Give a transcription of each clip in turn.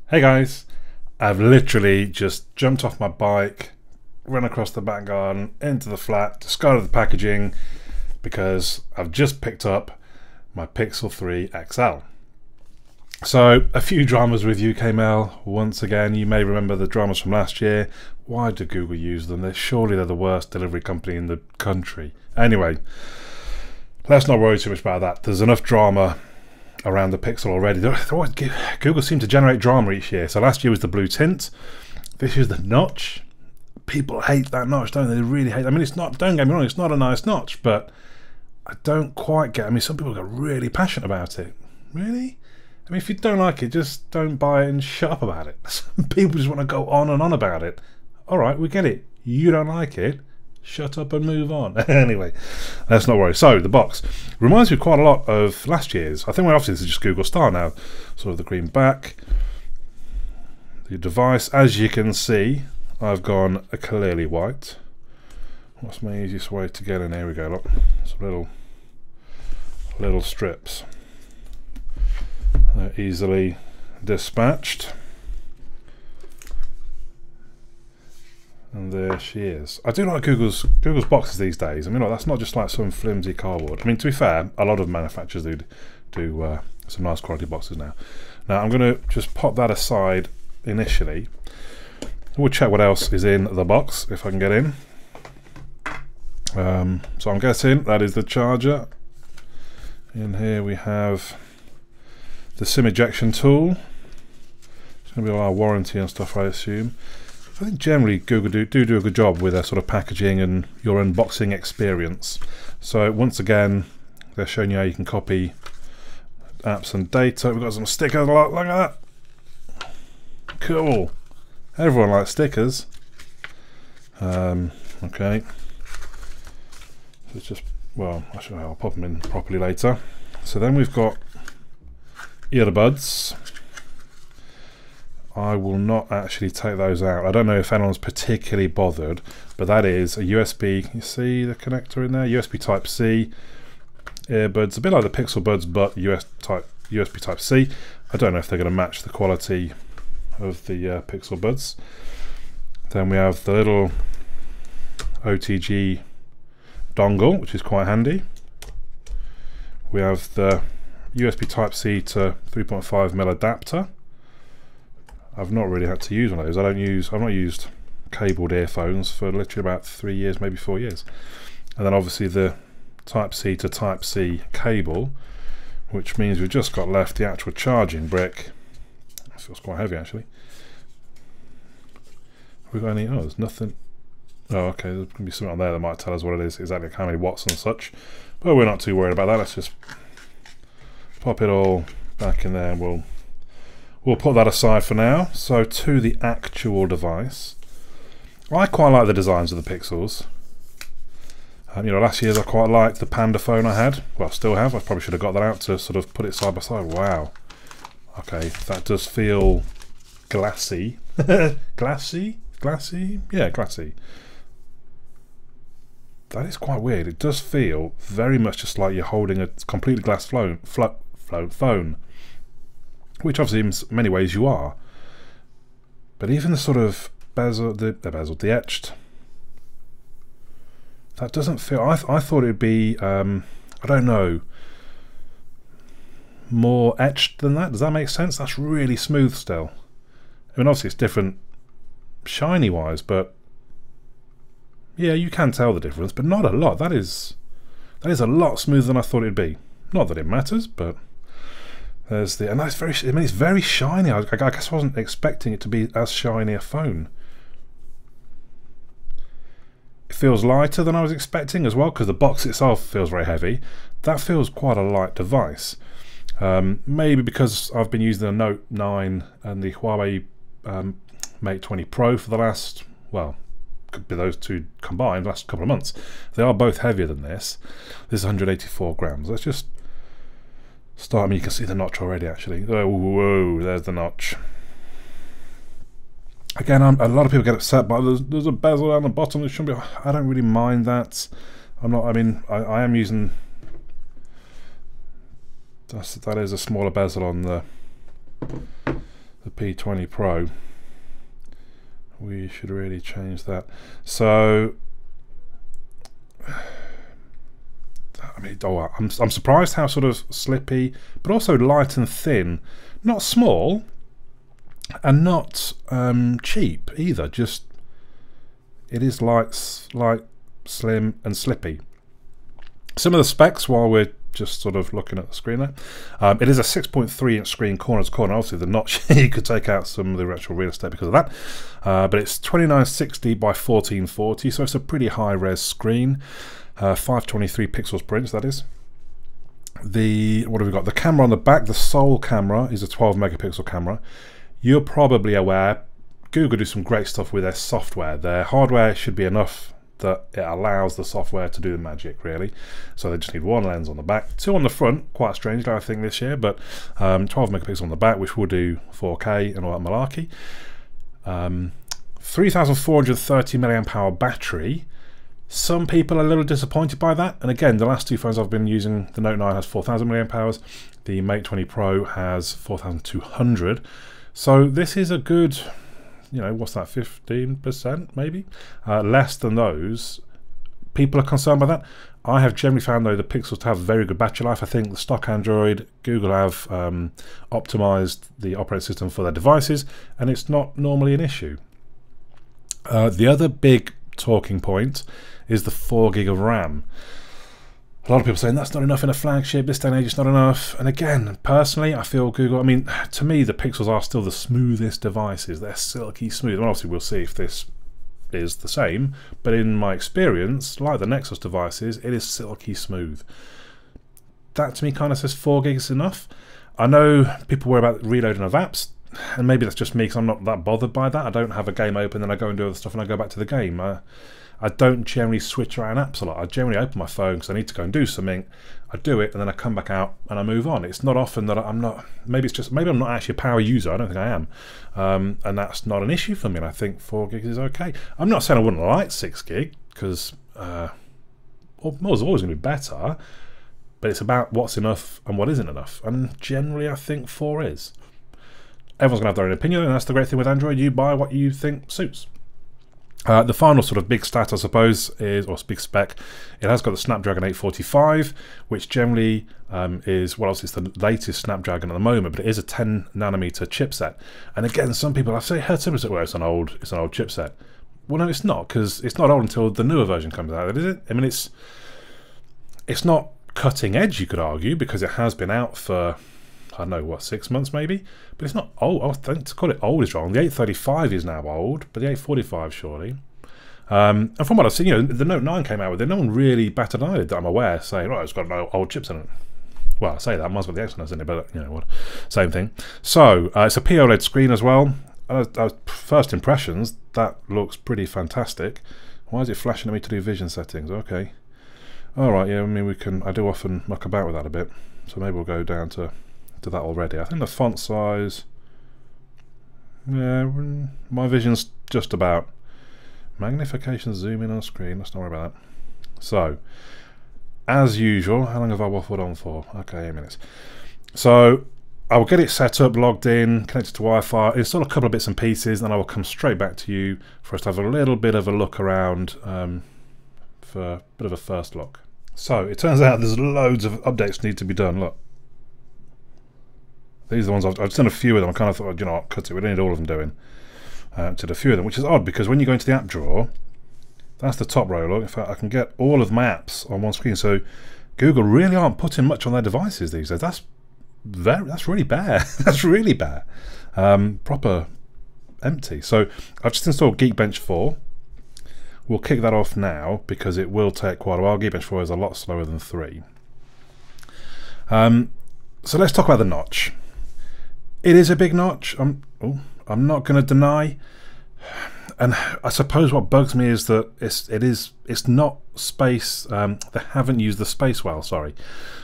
Hey guys, I've literally just jumped off my bike, run across the back garden, into the flat, discarded the packaging because I've just picked up my Pixel 3 XL. So, a few dramas with UKmail. Once again, you may remember the dramas from last year. Why do Google use them? Surely they're the worst delivery company in the country. Anyway, let's not worry too much about that. There's enough drama around the Pixel already. Google seemed to generate drama each year. So last year was the blue tint. This is the notch. People hate that notch, don't they? They really hate it. I mean, it's not, don't get me wrong, it's not a nice notch, but I don't quite get, I mean, some people get really passionate about it. Really? I mean, if you don't like it, just don't buy it and shut up about it. Some people just want to go on and on about it. All right, we get it. You don't like it. Shut up and move on. Anyway, let's not worry. So, the box reminds me quite a lot of last year's. I think obviously this is just Google style now. Sort of the green back. The device, as you can see, I've gone a clearly white. What's my easiest way to get in? Here we go, look. Some little strips. They're easily dispatched. And there she is. I do like Google's boxes these days. I mean, look, that's not just like some flimsy cardboard. I mean, to be fair, a lot of manufacturers do some nice quality boxes now. Now, I'm going to just pop that aside initially. We'll check what else is in the box, if I can get in. So I'm guessing that is the charger. In here we have the SIM ejection tool. It's going to be our warranty and stuff, I assume. I think generally Google do a good job with their sort of packaging and your unboxing experience. So once again, they're showing you how you can copy apps and data. We've got some stickers, look at that. Cool. Everyone likes stickers. Okay. So it's just, well, I'll pop them in properly later. So then we've got earbuds. I will not actually take those out. I don't know if anyone's particularly bothered, but that is a USB. You see the connector in there? USB Type-C earbuds, a bit like the Pixel Buds, but USB Type-C. I don't know if they're going to match the quality of the Pixel Buds. Then we have the little OTG dongle, which is quite handy. We have the USB Type-C to 3.5mm adapter. I've not really had to use one of those. I've not used cabled earphones for literally about 3 years, maybe 4 years. And then obviously the Type-C to Type-C cable, which means we've just got left the actual charging brick. It feels quite heavy actually. Have we got any? Oh, there's nothing. Oh, okay, there's going to be something on there that might tell us what it is, exactly how many watts and such. But we're not too worried about that. Let's just pop it all back in there and we'll put that aside for now. So to the actual device. I quite like the designs of the Pixels. You know, last year I quite liked the Panda phone I had. Well, still have. I probably should have got that out to sort of put it side by side. Wow. Okay, that does feel glassy. Glassy? Glassy? Yeah, glassy. That is quite weird. It does feel very much just like you're holding a completely glass phone. Which obviously in many ways you are. But even the sort of bezel, the etched, that doesn't feel, I thought it would be, I don't know, more etched than that. Does that make sense? That's really smooth still. I mean, obviously it's different shiny wise, but yeah, you can tell the difference, but not a lot. That is a lot smoother than I thought it'd be. Not that it matters, but there's the, and that's very, I mean, it's very shiny. I guess I wasn't expecting it to be as shiny a phone. It feels lighter than I was expecting as well, because the box itself feels very heavy. That feels quite a light device. Maybe because I've been using the Note 9 and the Huawei Mate 20 Pro for the last, well, could be those two combined, last couple of months. They are both heavier than this. This is 184 grams. Let's just start. I mean, you can see the notch already actually. Oh, whoa, there's the notch. Again, a lot of people get upset, but there's a bezel down the bottom. There shouldn't be. I don't really mind that. I'm not. I mean, I am using. That is a smaller bezel on the the P20 Pro. We should really change that. So, I mean, I'm surprised how sort of slippy, but also light and thin. Not small, and not cheap either. Just, it is light, slim, and slippy. Some of the specs, while we're just sort of looking at the screen there, it is a 6.3 inch screen corner to corner. Obviously the notch you could take out some of the actual real estate because of that, but it's 2960 by 1440, so it's a pretty high res screen. 523 pixels per inch, that is. What have we got? The camera on the back, the sole camera, is a 12 megapixel camera. You're probably aware Google do some great stuff with their software. Their hardware should be enough that it allows the software to do the magic, really. So they just need one lens on the back, two on the front, quite strangely I think this year, but 12 megapixels on the back, which will do 4K and all that malarkey. 3430 milliamp hour battery. Some people are a little disappointed by that, and again, the last two phones I've been using, the Note 9 has 4000 milliamp hours, the Mate 20 Pro has 4200. So this is a good, you know, what's that, 15% maybe? Less than those. People are concerned by that. I have generally found, though, the Pixels to have very good battery life. I think the stock Android, Google have optimized the operating system for their devices, and it's not normally an issue. The other big talking point is the 4 gig of RAM. A lot of people saying that's not enough in a flagship, this day and age it's not enough. And again, personally, I feel Google, I mean, to me the Pixels are still the smoothest devices. They're silky smooth. And obviously we'll see if this is the same, but in my experience, like the Nexus devices, it is silky smooth. That to me kind of says 4 gigs is enough. I know people worry about reloading of apps, and maybe that's just me because I'm not that bothered by that. I don't have a game open, then I go and do other stuff and I go back to the game. I don't generally switch around apps a lot. I generally open my phone because I need to go and do something. I do it and then I come back out and I move on. It's not often that I'm not, maybe I'm not actually a power user. I don't think I am. And that's not an issue for me. And I think 4 gigs is okay. I'm not saying I wouldn't like 6 gig because more is always going to be better. But it's about what's enough and what isn't enough. And generally I think 4 is. Everyone's going to have their own opinion, and that's the great thing with Android. You buy what you think suits. The final sort of big stat, I suppose, is, or big spec, it has got the Snapdragon 845, which generally is, well, obviously it's the latest Snapdragon at the moment, but it is a 10 nanometer chipset. And again, some people, I've heard some people say, well, it's an old chipset. Well, no, it's not, because it's not old until the newer version comes out, is it? I mean, it's not cutting edge, you could argue, because it has been out for, I don't know, what, 6 months maybe? But it's not old. I think to call it old is wrong. The 835 is now old, but the 845 surely. And from what I've seen, you know, the Note 9 came out with it. No one really batted an eyelid that I'm aware, saying, oh, it's got no old chips in it. Well, I say that, mine's got the Exynos in it, but, you know, what, same thing. So, it's a POLED screen as well. First impressions, that looks pretty fantastic. Why is it flashing at me to do vision settings? Okay. Alright, yeah, I mean, I do often muck about with that a bit. So maybe we'll go down to that already. I think the font size, yeah, my vision's just about. Magnification, zoom in on screen, let's not worry about that. So, as usual, how long have I waffled on for? Okay, 8 minutes. So, I will get it set up, logged in, connected to Wi-Fi, install a couple of bits and pieces, and I will come straight back to you for us to have a little bit of a look around for a bit of a first look. So, it turns out there's loads of updates need to be done. Look. These are the ones I've done a few of them. I kind of thought, you know what, cut it. We don't need all of them doing. Did a few of them, which is odd because when you go into the app drawer, that's the top row. Look, in fact, I can get all of my apps on one screen. So Google really aren't putting much on their devices these days. That's really bare. That's really bare. Proper empty. So I've just installed Geekbench 4. We'll kick that off now because it will take quite a while. Geekbench 4 is a lot slower than 3. So let's talk about the notch. It is a big notch. I'm not going to deny, and I suppose what bugs me is that it's not space. They haven't used the space well. Sorry.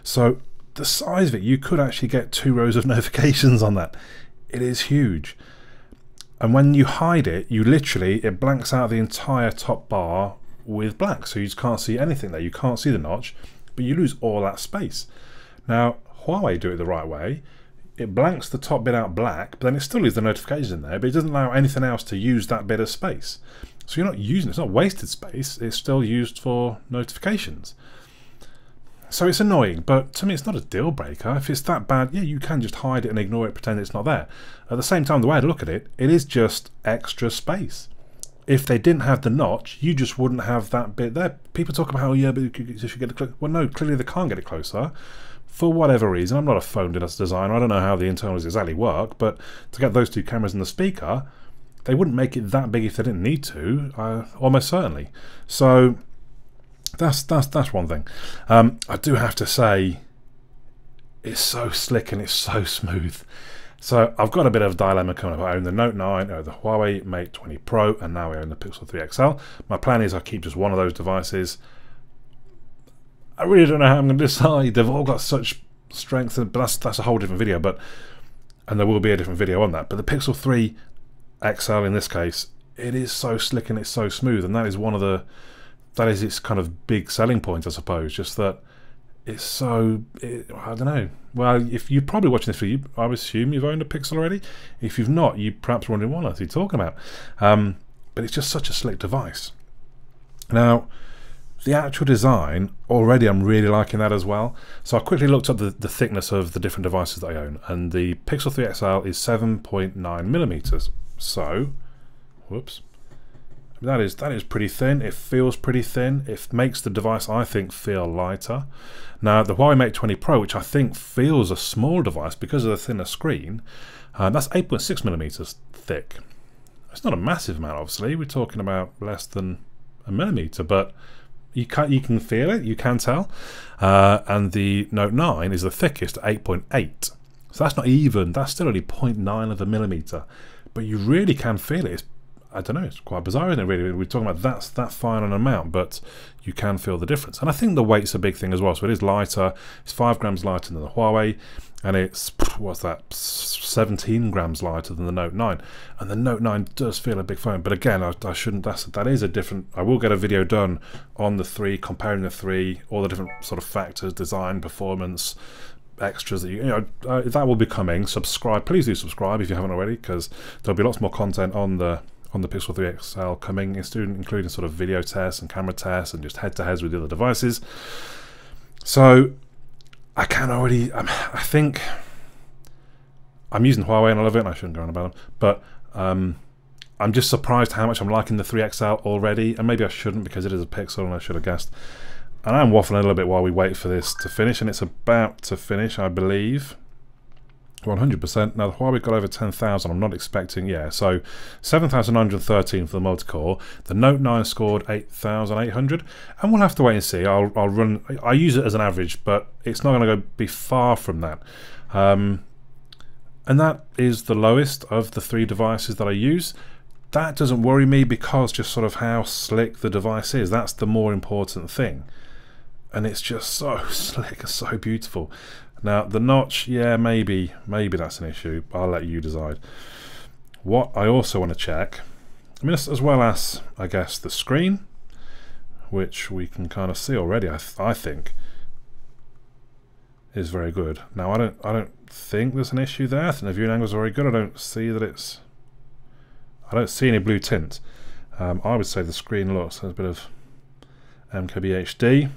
So the size of it, you could actually get 2 rows of notifications on that. It is huge, and when you hide it, it blanks out the entire top bar with black, so you just can't see anything there. You can't see the notch, but you lose all that space. Now, Huawei do it the right way. it blanks the top bit out black, but then it still leaves the notifications in there, but it doesn't allow anything else to use that bit of space. So you're not using it, it's not wasted space, it's still used for notifications. So it's annoying, but to me it's not a deal breaker. If it's that bad, yeah, you can just hide it and ignore it, pretend it's not there. At the same time, the way I look at it, it is just extra space. If they didn't have the notch, you just wouldn't have that bit there. People talk about, oh yeah, but you should get it closer. Well, no, clearly they can't get it closer. For whatever reason, I'm not a phone designer, I don't know how the internals exactly work, but to get those two cameras and the speaker, they wouldn't make it that big if they didn't need to, almost certainly. So that's one thing. I do have to say, it's so slick and it's so smooth. So I've got a bit of a dilemma coming up. I own the Note 9, I own the Huawei Mate 20 Pro, and now I own the Pixel 3 XL. My plan is I keep just one of those devices. I really don't know how I'm going to decide. They've all got such strength, but that's a whole different video. And there will be a different video on that. But the Pixel 3 XL in this case, it is so slick and it's so smooth, and that is its kind of big selling point, I suppose. Just that it's so, I don't know. Well, if you're probably watching this video, I would assume you've owned a Pixel already. If you've not, you perhaps wondering what else you're talking about. But it's just such a slick device. Now, the actual design, already I'm really liking that as well. So I quickly looked up the thickness of the different devices that I own, and the Pixel 3 XL is 7.9 millimeters. So, whoops. That is pretty thin. It feels pretty thin. It makes the device, I think, feel lighter. Now, the Huawei Mate 20 Pro, which I think feels a small device because of the thinner screen, that's 8.6 millimeters thick. It's not a massive amount, obviously. We're talking about less than a millimeter, but you can feel it, you can tell. And the Note 9 is the thickest, 8.8. So that's not even, that's still only 0.9 of a millimeter. But you really can feel it. I don't know, it's quite bizarre, isn't it, really? We're talking about that fine an amount, but you can feel the difference. And I think the weight's a big thing as well. So it is lighter. It's 5 grams lighter than the Huawei, and it's, what's that, 17 grams lighter than the Note 9. And the Note 9 does feel a big phone, but again, I shouldn't, that is a different, I will get a video done on the 3, comparing the 3, all the different sort of factors, design, performance, extras that you know, that will be coming. Subscribe, please do subscribe if you haven't already, because there'll be lots more content on the Pixel 3 XL coming, including sort of video tests and camera tests and just head-to-heads with the other devices. So I can already, I think I'm using Huawei and I love it, and I shouldn't go on about them, but I'm just surprised how much I'm liking the 3 XL already, and maybe I shouldn't because it is a Pixel and I should have guessed. And I'm waffling a little bit while we wait for this to finish, and it's about to finish, I believe. 100%. Now the Huawei got over 10,000. I'm not expecting, yeah. So 7,913 for the multi-core. The Note 9 scored 8,800, and we'll have to wait and see. I'll run. I use it as an average, but it's not going to be far from that. And that is the lowest of the 3 devices that I use. That doesn't worry me because just sort of how slick the device is. That's the more important thing. And it's just so slick and so beautiful. Now the notch, yeah, maybe that's an issue. I'll let you decide. What I also want to check, I mean, as well as I guess the screen, which we can kind of see already. I think is very good. Now I don't think there's an issue there. I think the viewing angle is very good. I don't see any blue tint. I would say the screen looks, there's a bit of MKBHD.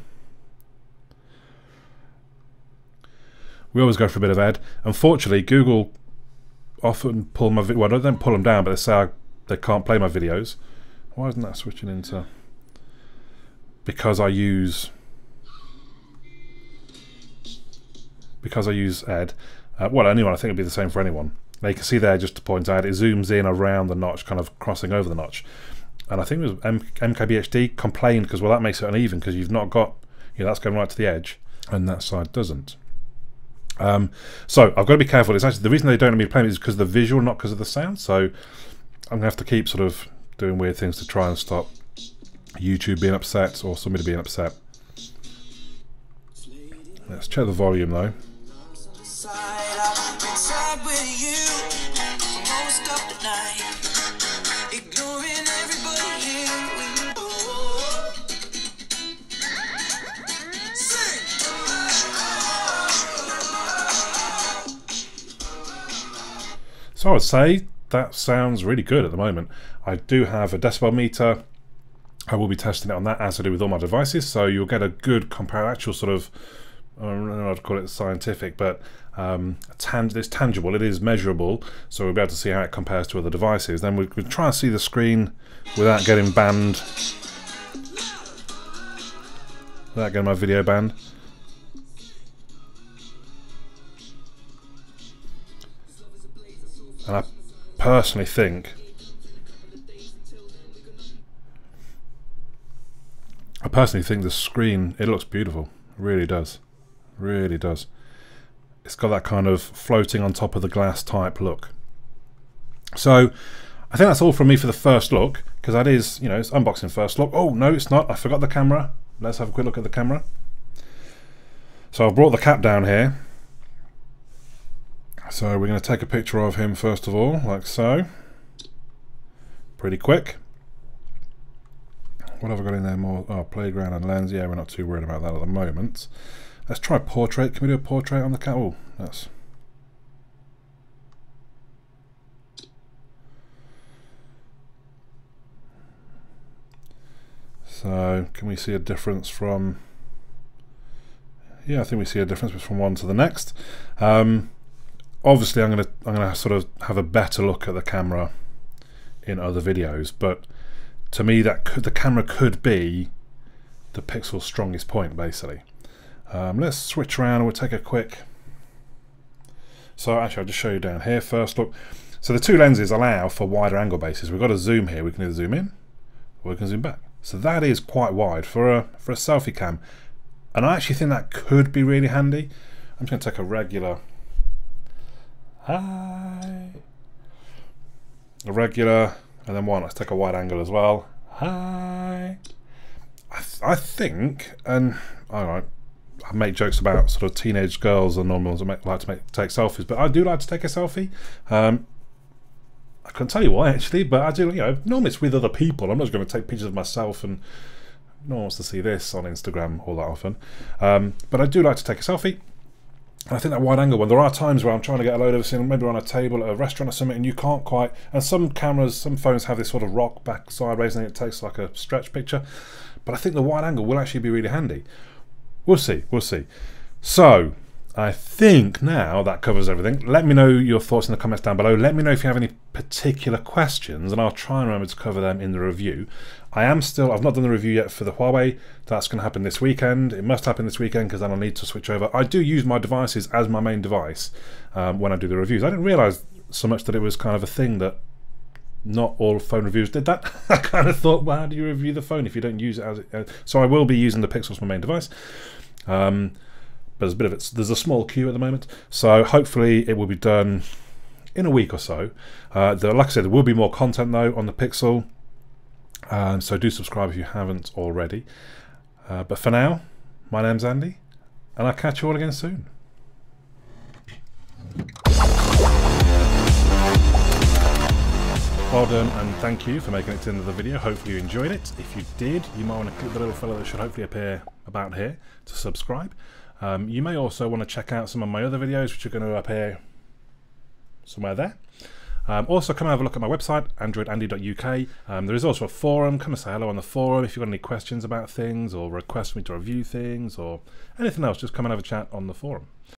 We always go for a bit of ed. Unfortunately, Google often pull my well, they don't pull them down, but they say they can't play my videos. Why isn't that switching into? Because I use ed. Well, anyone, I think it'd be the same for anyone. Now you can see there, just to point out, it zooms in around the notch, kind of crossing over the notch. And I think it was MKBHD complained because, well, that makes it uneven because you've not got, you know, that's going right to the edge, and that side doesn't. So I've got to be careful. It's actually the reason they don't let me play it is because of the visual, not because of the sound. So I'm gonna have to keep sort of doing weird things to try and stop YouTube being upset or somebody being upset. Let's check the volume though. So I would say that sounds really good at the moment. I do have a decibel meter. I will be testing it on that, as I do with all my devices, so you'll get a good actual sort of, I don't know how to call it scientific, but it's tangible, it is measurable, so we'll be able to see how it compares to other devices. Then we can try and see the screen without getting banned, without getting my video banned. And I personally think the screen, it looks beautiful. It really does. Really does. It's got that kind of floating on top of the glass type look. So I think that's all from me for the first look, because that is, you know, it's unboxing first look. Oh no, it's not. I forgot the camera. Let's have a quick look at the camera. So I've brought the cap down here. So we're going to take a picture of him first of all, like so. Pretty quick. What have I got in there more? Oh, playground and lens. Yeah, we're not too worried about that at the moment. Let's try portrait. Can we do a portrait on the cat? Oh, that's... So, can we see a difference from... Yeah, I think we see a difference from one to the next. Obviously, I'm gonna sort of have a better look at the camera in other videos, but to me, the camera could be the Pixel's strongest point, basically. Let's switch around and we'll take a quick... So actually, I'll just show you down here first. Look, so the two lenses allow for wider angle bases. We've got a zoom here. We can either zoom in or we can zoom back. So that is quite wide for a selfie cam, and I actually think that could be really handy. I'm just going to take a regular... Hi. A regular, and then one. Let's take a wide angle as well. Hi. I think, and I make jokes about sort of teenage girls and normal ones that like to take selfies, but I do like to take a selfie. I couldn't tell you why actually, but I do. You know, normally it's with other people. I'm not just going to take pictures of myself, and no one wants to see this on Instagram all that often. But I do like to take a selfie. And I think that wide angle one, there are times where I'm trying to get a load of this in, maybe on a table at a restaurant or something, and you can't quite, and some cameras, some phones have this sort of rock back sideways and it takes like a stretch picture. But I think the wide angle will actually be really handy. We'll see, we'll see. So, I think now that covers everything. Let me know your thoughts in the comments down below. Let me know if you have any particular questions, and I'll try and remember to cover them in the review. I've not done the review yet for the Huawei. That's going to happen this weekend. It must happen this weekend because then I'll need to switch over. I do use my devices as my main device when I do the reviews. I didn't realise so much that it was kind of a thing that not all phone reviews did that. I kind of thought, well, how do you review the phone if you don't use it as it? So I will be using the Pixel as my main device. But there's a bit of it. There's a small queue at the moment, so hopefully it will be done in a week or so. Like I said, there will be more content though on the Pixel, so do subscribe if you haven't already. But for now, my name's Andy, and I'll catch you all again soon. Well done, and thank you for making it to the end of the video. Hopefully you enjoyed it. If you did, you might want to click the little fellow that should hopefully appear about here to subscribe. You may also want to check out some of my other videos, which are going to appear somewhere there. Also, come and have a look at my website, androidandy.uk. There is also a forum. Come and say hello on the forum if you've got any questions about things, or request me to review things, or anything else. Just come and have a chat on the forum.